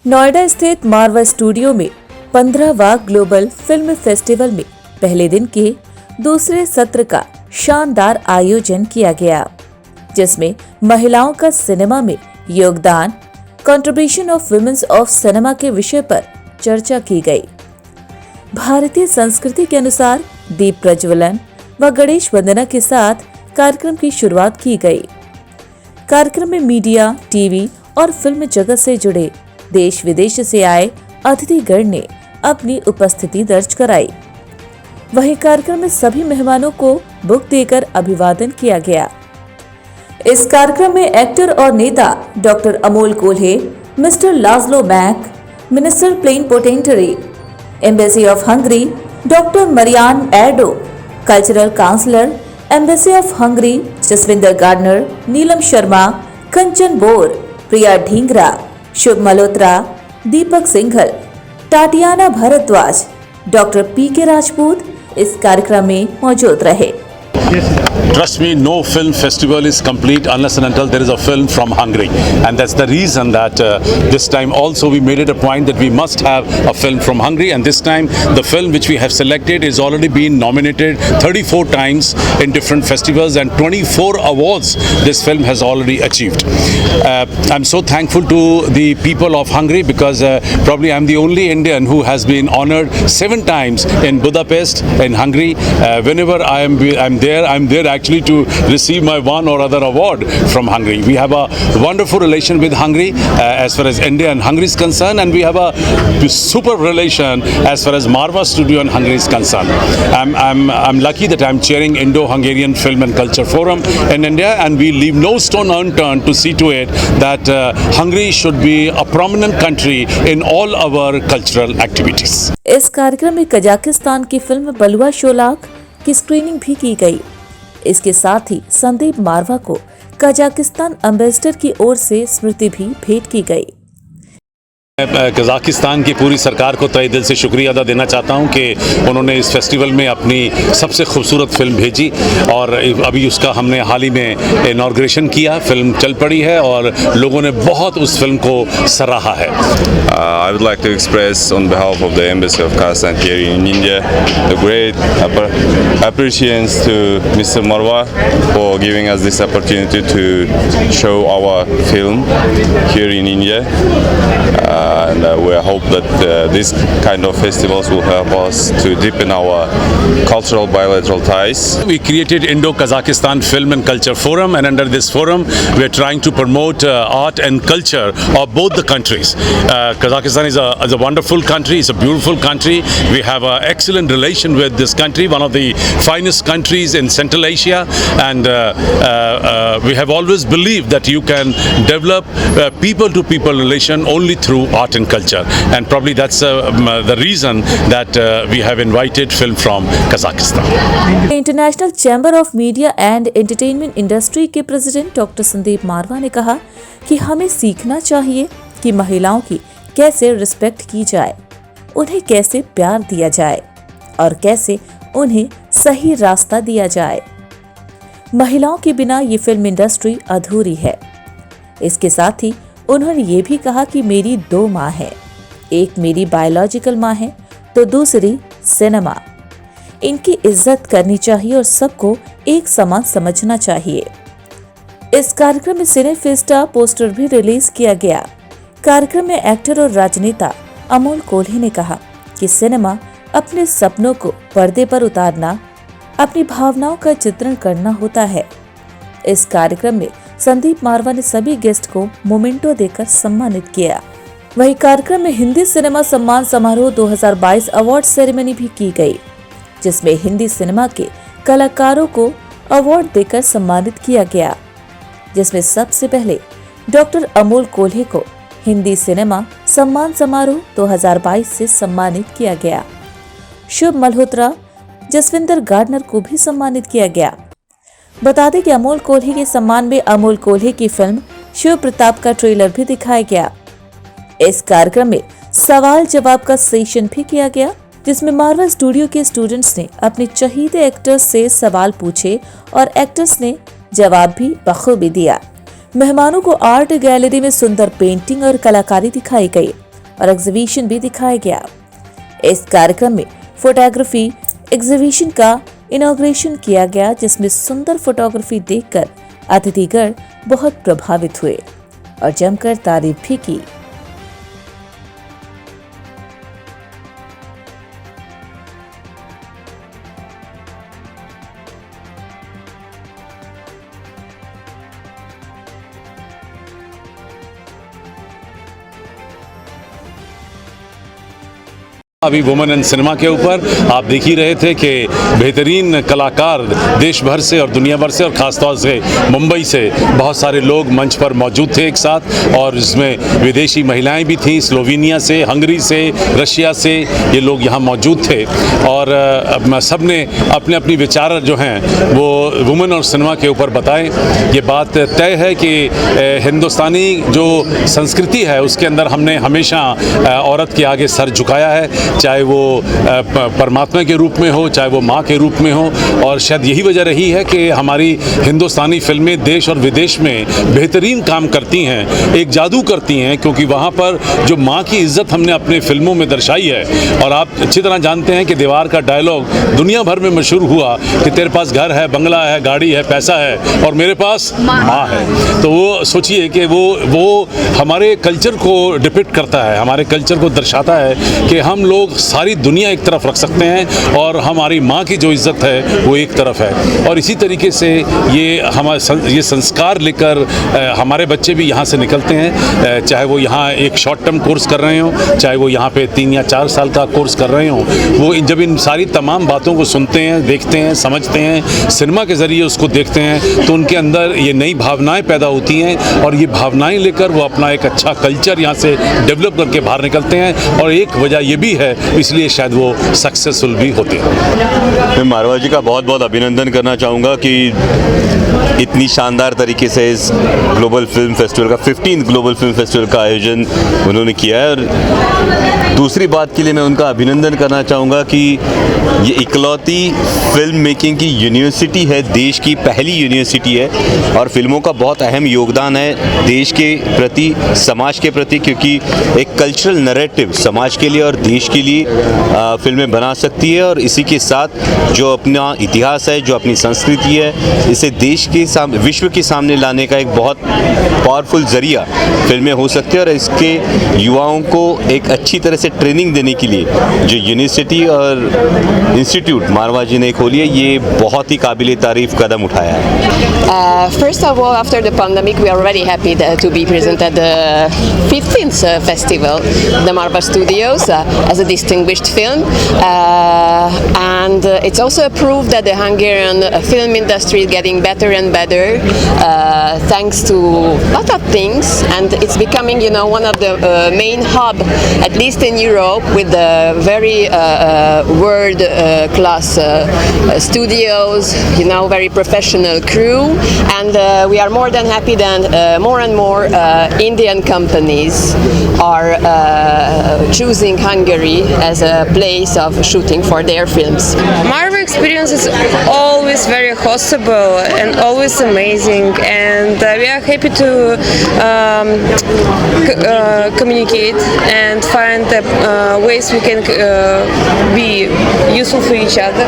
नोएडा स्थित मार्वा स्टूडियो में 15वां global film festival में पहले दिन के दूसरे सत्र का शानदार आयोजन किया गया, जिसमें महिलाओं का सिनेमा में योगदान, contribution of womens of cinema के विषय पर चर्चा की गई। भारतीय संस्कृति के अनुसार दीप प्रज्वलन व गणेश वंदना के साथ कार्यक्रम की शुरुआत की गई। कार्यक्रम में मीडिया, टीवी और फिल्म जगत से जुड़े देश विदेश से आए अतिथिगण ने अपनी उपस्थिति दर्ज कराई। वहीं कार्यक्रम में सभी मेहमानों को बुक देकर अभिवादन किया गया। इस कार्यक्रम में एक्टर और नेता doctor Amol Kolhe, mister Laszlo Mack, minister plenipotentiary, embassy of Hungary doctor Marianne Erdo, cultural counsellor embassy of Hungary Jaswinder Gardner, Neelam Sharma, Kanchan Bor, Priya Dhingra, Shubh Malhotra, Deepak Singhal, Tatiana Bharadwaj, doctor पी.के. राजपूत इस कार्यक्रम में मौजूद रहे। Trust me, no film festival is complete unless and until there is a film from Hungary, and that's the reason that this time also we made it a point that we must have a film from Hungary. And this time the film which we have selected is already been nominated 34 times in different festivals, and 24 awards this film has already achieved. I'm so thankful to the people of Hungary because probably I'm the only Indian who has been honored 7 times in Budapest in Hungary. Whenever I'm there actually to receive my one or other award from Hungary. We have a wonderful relation with Hungary as far as India and Hungary is concerned, and we have a super relation as far as Marva Studio and Hungary is concerned. I'm lucky that I'm chairing Indo-Hungarian Film and Culture Forum in India, and we leave no stone unturned to see to it that Hungary should be a prominent country in all our cultural activities. इस कार्यक्रम में Kazakhstan की film बलुआ शोलाक की screening भी की गई। इसके साथ ही संदीप मारवा को कजाकिस्तान एम्बेसडर की ओर से स्मृति भी भेंट की गई। कजाकिस्तान की पूरी सरकार को तहे दिल से शुक्रिया अदा देना चाहता हूं कि उन्होंने इस फेस्टिवल में अपनी सबसे खूबसूरत फिल्म भेजी, और अभी उसका हमने हाल ही में इनॉग्रेशन किया। फिल्म चल पड़ी है और लोगों ने बहुत उस फिल्म को सराहा है। I would like to express on behalf of the Embassy of Kazakhstan here in India the great appreciation to Mr. Marwa for giving us this opportunity to show our film here in India. And we hope that this kind of festivals will help us to deepen our cultural bilateral ties. We created Indo-Kazakhstan Film and Culture Forum, and under this forum we are trying to promote art and culture of both the countries. Kazakhstan is a wonderful country, it's a beautiful country. We have an excellent relation with this country, one of the finest countries in Central Asia, and we have always believed that you can develop people-to-people relation only through art and culture, and probably that's the reason that we have invited film from Kazakhstan. International chamber of media and entertainment industry के president doctor Sandeep मारवा ने कहा कि हमें सीखना चाहिए कि महिलाओं की कैसे रिस्पेक्ट की जाए, उन्हें कैसे प्यार दिया जाए और कैसे उन्हें सही रास्ता दिया जाए। महिलाओं के बिना ये फिल्म इंडस्ट्री अधूरी है। इसके साथ ही उन्होंने ये भी कहा कि मेरी 2 माँ हैं, एक मेरी बायोलॉजिकल माँ है तो दूसरी सिनेमा। इनकी इज्जत करनी चाहिए और सबको एक समान समझना चाहिए। इस कार्यक्रम में सिनेफेस्टा पोस्टर भी रिलीज किया गया। कार्यक्रम में एक्टर और राजनेता अमोल कोल्हे ने कहा कि सिनेमा अपने सपनों को पर्दे पर उतारना, अपनी भावनाओं का चित्रण करना होता है। इस कार्यक्रम में संदीप मारवा ने सभी गेस्ट को मोमेंटो देकर सम्मानित किया। वहीं कार्यक्रम में हिंदी सिनेमा सम्मान समारोह 2022 अवार्ड सेरेमनी भी की गई, जिसमें हिंदी सिनेमा के कलाकारों को अवार्ड देकर सम्मानित किया गया, जिसमें सबसे पहले डॉक्टर अमोल कोल्हे को हिंदी सिनेमा सम्मान समारोह 2022 से सम्मानित किया गया। शुभ मल्होत्रा, जसविंदर गार्डनर को भी सम्मानित किया गया। बता दें कि अमोल कोल्हे के सम्मान में अमोल कोल्हे की फिल्म शिव प्रताप का ट्रेलर भी दिखाया गया। इस कार्यक्रम में सवाल जवाब का सेशन भी किया गया, जिसमें मार्वा स्टूडियो के स्टूडेंट्स ने अपने चहीते एक्टर्स से सवाल पूछे और एक्टर्स ने जवाब भी बखूबी दिया। मेहमानों को आर्ट गैलरी में सुंदर पेंटिंग और कलाकारी दिखाई गई और एग्जीबिशन भी दिखाया गया। इस कार्यक्रम में फोटोग्राफी एग्जीबिशन का इनॉग्रेशन किया गया, जिसमें सुंदर फोटोग्राफी देखकर अतिथिगण बहुत प्रभावित हुए और जमकर तारीफ भी की। अभी वुमेन इन सिनेमा के ऊपर आप देख ही रहे थे कि बेहतरीन कलाकार देश भर से और दुनिया भर से और ख़ासतौर से मुंबई से बहुत सारे लोग मंच पर मौजूद थे एक साथ, और इसमें विदेशी महिलाएं भी थीं, स्लोवेनिया से, हंगरी से, रशिया से ये लोग यहाँ मौजूद थे। और सब ने अपने अपनी विचार जो हैं वो वुमेन और सिनेमा के ऊपर बताएं। ये बात तय है कि हिंदुस्तानी जो संस्कृति है उसके अंदर हमने हमेशा औरत के आगे सर झुकाया है, चाहे वो परमात्मा के रूप में हो, चाहे वो माँ के रूप में हो। और शायद यही वजह रही है कि हमारी हिंदुस्तानी फिल्में देश और विदेश में बेहतरीन काम करती हैं, एक जादू करती हैं, क्योंकि वहाँ पर जो माँ की इज्जत हमने अपने फिल्मों में दर्शाई है। और आप अच्छी तरह जानते हैं कि दीवार का डायलॉग दुनिया भर में मशहूर हुआ कि तेरे पास घर है, बंगला है, गाड़ी है, पैसा है, और मेरे पास माँ है। तो वो सोचिए कि वो हमारे कल्चर को डिपिक्ट करता है, हमारे कल्चर को दर्शाता है कि हम लोग सारी दुनिया एक तरफ रख सकते हैं और हमारी माँ की जो इज्जत है वो एक तरफ है। और इसी तरीके से ये संस्कार लेकर हमारे बच्चे भी यहाँ से निकलते हैं, चाहे वो यहाँ एक शॉर्ट टर्म कोर्स कर रहे हों, चाहे वो यहाँ पे 3 या 4 साल का कोर्स कर रहे हों। वो जब इन सारी तमाम बातों को सुनते हैं, देखते हैं, समझते हैं, सिनेमा के ज़रिए उसको देखते हैं, तो उनके अंदर ये नई भावनाएं पैदा होती हैं, और ये भावनाएं लेकर वो अपना एक अच्छा कल्चर यहाँ से डेवलप करके बाहर निकलते हैं। और एक वजह ये भी है, इसलिए शायद वो सक्सेसफुल भी होते हैं। मैं मारवा जी का बहुत बहुत अभिनंदन करना चाहूँगा कि इतनी शानदार तरीके से इस ग्लोबल फिल्म फेस्टिवल का 15th ग्लोबल फिल्म फेस्टिवल का आयोजन उन्होंने किया है। और दूसरी बात के लिए मैं उनका अभिनंदन करना चाहूँगा कि ये इकलौती फिल्म मेकिंग की यूनिवर्सिटी है, देश की पहली यूनिवर्सिटी है, और फिल्मों का बहुत अहम योगदान है देश के प्रति, समाज के प्रति, क्योंकि एक कल्चरल नैरेटिव समाज के लिए और देश के लिए फिल्में बना सकती है। और इसी के साथ जो अपना इतिहास है, जो अपनी संस्कृति है, इसे देश के सामने, विश्व के सामने लाने का एक बहुत पावरफुल जरिया फिल्में हो सकती है। और इसके युवाओं को एक अच्छी तरह से ट्रेनिंग देने के लिए जो यूनिवर्सिटी और इंस्टीट्यूट मारवा जी ने खोली है, ये बहुत ही काबिल तारीफ कदम उठाया है। First of all, after the pandemic, we are very happy to be present at the 15th festival, the Marva Studios, as a distinguished film. And it's also a proof that the Hungarian film industry is getting better and better, thanks to a lot of things. And it's becoming, one of the main hub, at least in Europe, with the very world-class studios, very professional crew. And we are more than happy that more and more Indian companies are choosing Hungary as a place of shooting for their films. Marva experience is always very hospitable and always amazing, and we are happy to communicate and find ways we can be useful for each other.